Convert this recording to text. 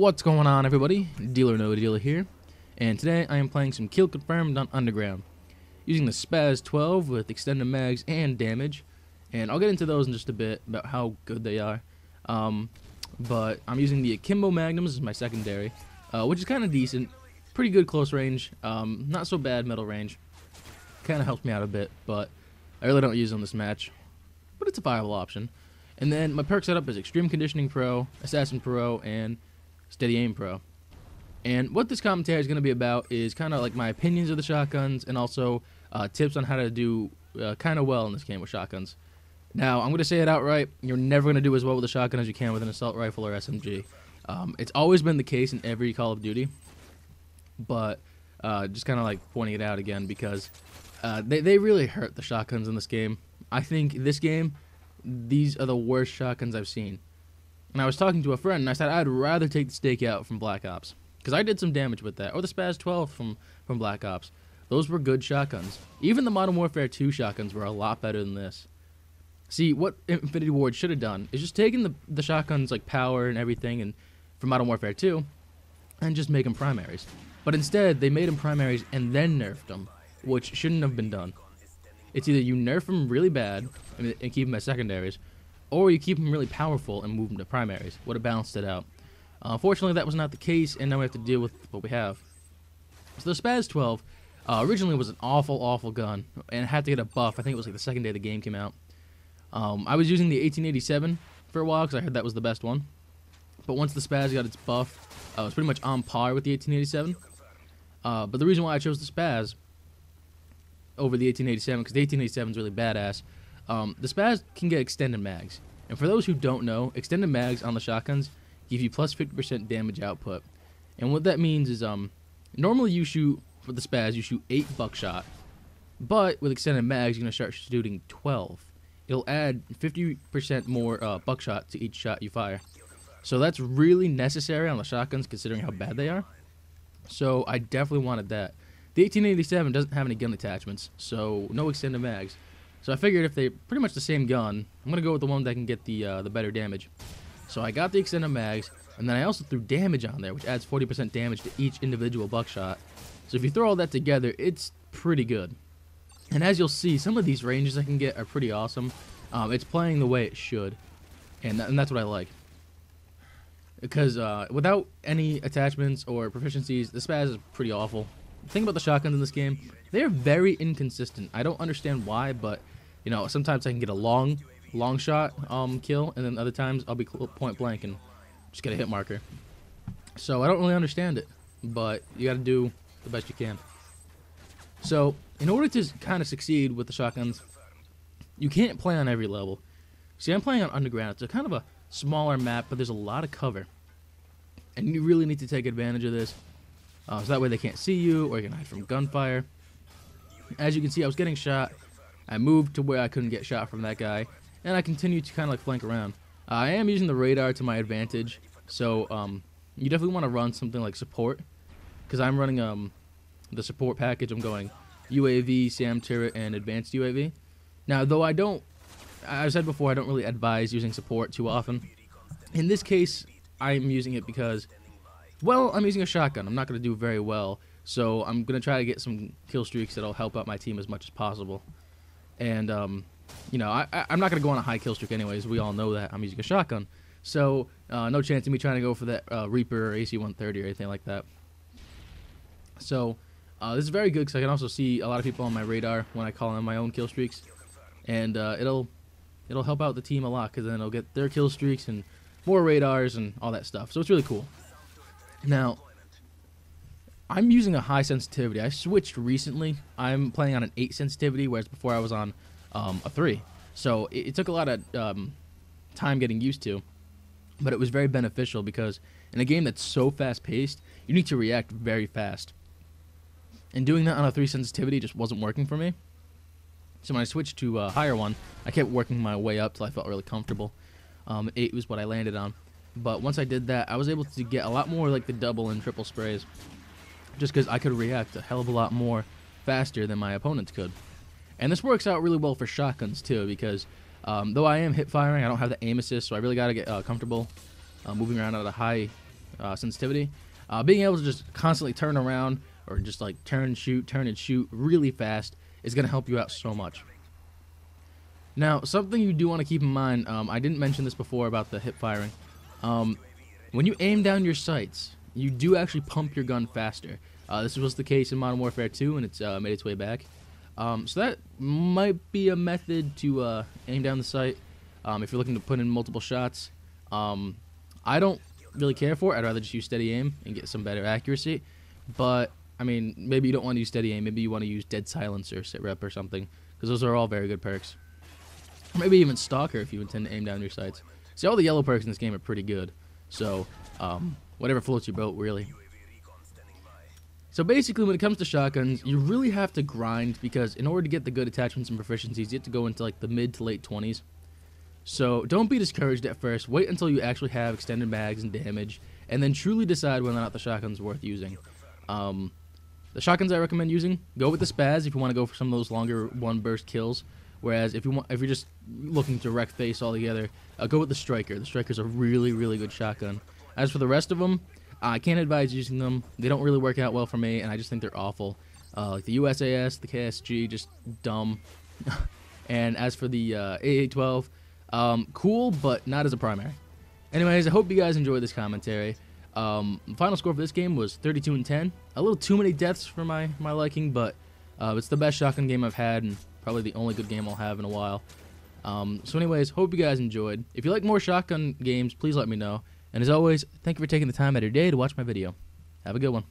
What's going on, everybody? Dealer No Dealer here, and today I am playing some Kill Confirmed on Underground using the Spaz 12 with extended mags and damage, and I'll get into those in just a bit about how good they are. But I'm using the Akimbo Magnums as my secondary, which is kind of decent, pretty good close range, not so bad middle range. Kind of helps me out a bit, but I really don't use them this match, but it's a viable option. And then my perk setup is Extreme Conditioning Pro, Assassin Pro, and Steady Aim Pro. And what this commentary is going to be about is kind of like my opinions of the shotguns and also tips on how to do kind of well in this game with shotguns. Now, I'm going to say it outright, you're never going to do as well with a shotgun as you can with an assault rifle or SMG. It's always been the case in every Call of Duty, but just kind of like pointing it out again because they really hurt the shotguns in this game. I think this game, these are the worst shotguns I've seen. And I was talking to a friend, and I said I'd rather take the Stakeout from Black Ops, because I did some damage with that, or the Spaz 12 from Black Ops. Those were good shotguns. Even the Modern Warfare 2 shotguns were a lot better than this. See, what Infinity Ward should have done is just taken the shotguns, like power and everything, and from Modern Warfare 2, and just make them primaries. But instead, they made them primaries and then nerfed them, which shouldn't have been done. It's either you nerf them really bad and keep them as secondaries, or you keep them really powerful and move them to primaries. Would have balanced it out. Unfortunately, that was not the case, and now we have to deal with what we have. So the Spaz 12 originally was an awful gun, and it had to get a buff. I think it was like the second day the game came out. I was using the 1887 for a while because I heard that was the best one. But once the Spaz got its buff, it was pretty much on par with the 1887. But the reason why I chose the Spaz over the 1887, because the 1887 is really badass. The Spaz can get extended mags, and for those who don't know, extended mags on the shotguns give you plus 50% damage output. And what that means is, normally you shoot, for the Spaz, you shoot 8 buckshot, but with extended mags, you're going to start shooting 12. It'll add 50% more buckshot to each shot you fire. So that's really necessary on the shotguns, considering how bad they are. So I definitely wanted that. The 1887 doesn't have any gun attachments, so no extended mags. So I figured if they're pretty much the same gun, I'm going to go with the one that can get the better damage. So I got the extended mags, and then I also threw damage on there, which adds 40% damage to each individual buckshot. So if you throw all that together, it's pretty good. And as you'll see, some of these ranges I can get are pretty awesome. It's playing the way it should, and that's what I like. Because without any attachments or proficiencies, the Spaz is pretty awful. The thing about the shotguns in this game, they are very inconsistent. I don't understand why, but you know, sometimes I can get a long shot kill, and then other times I'll be point blank and just get a hit marker. So I don't really understand it, but you got to do the best you can. So in order to kind of succeed with the shotguns, you can't play on every level. See, I'm playing on Underground. It's a kind of a smaller map, but there's a lot of cover, and you really need to take advantage of this. So that way they can't see you, or you can hide from gunfire. As you can see, I was getting shot. I moved to where I couldn't get shot from that guy, and I continued to kind of like flank around. I am using the radar to my advantage, so you definitely want to run something like support, because I'm running the support package. I'm going UAV, SAM turret, and advanced UAV. Now, though I've said before, I don't really advise using support too often. In this case, I'm using it because, well, I'm using a shotgun. I'm not going to do very well, so I'm going to try to get some kill streaks that'll help out my team as much as possible. And, you know, I'm not going to go on a high kill streak anyways. We all know that I'm using a shotgun. So, no chance of me trying to go for that Reaper or AC-130 or anything like that. So, this is very good because I can also see a lot of people on my radar when I call on my own kill streaks. And it'll help out the team a lot, because then they'll get their kill streaks and more radars and all that stuff. So it's really cool. Now, I'm using a high sensitivity. I switched recently. I'm playing on an 8 sensitivity, whereas before I was on a 3. So it took a lot of time getting used to, but it was very beneficial because in a game that's so fast-paced, you need to react very fast. And doing that on a 3 sensitivity just wasn't working for me. So when I switched to a higher one, I kept working my way up till I felt really comfortable. 8 was what I landed on. But once I did that, I was able to get a lot more like the double and triple sprays, just because I could react a hell of a lot more faster than my opponents could. And this works out really well for shotguns too, because though I am hip firing, I don't have the aim assist, so I really got to get comfortable moving around at a high sensitivity. Being able to just constantly turn around or just like turn and shoot really fast is going to help you out so much. Now, something you do want to keep in mind, I didn't mention this before about the hip firing. When you aim down your sights, you do actually pump your gun faster. This was the case in Modern Warfare 2, and it's made its way back. So that might be a method to aim down the sight if you're looking to put in multiple shots. I don't really care for it. I'd rather just use steady aim and get some better accuracy. But, I mean, maybe you don't want to use steady aim. Maybe you want to use dead silence or sit rep or something, because those are all very good perks. Or maybe even Stalker if you intend to aim down your sights. See, all the yellow perks in this game are pretty good. So, whatever floats your boat, really. So basically, when it comes to shotguns, you really have to grind, because in order to get the good attachments and proficiencies, you have to go into like the mid to late 20s. So don't be discouraged at first. Wait until you actually have extended mags and damage, and then truly decide whether or not the shotgun's worth using. The shotguns I recommend using, go with the Spaz if you want to go for some of those longer one-burst kills. Whereas if you're just looking to wreck face altogether, go with the Striker. The Striker's a really, really good shotgun. As for the rest of them, I can't advise using them. They don't really work out well for me, and I just think they're awful. Like the USAS, the KSG, just dumb. And as for the AA-12, cool, but not as a primary. Anyways, I hope you guys enjoyed this commentary. The final score for this game was 32-10. A little too many deaths for my liking, but it's the best shotgun game I've had, and probably the only good game I'll have in a while. So anyways, hope you guys enjoyed. If you like more shotgun games, please let me know. And as always, thank you for taking the time out of your day to watch my video. Have a good one.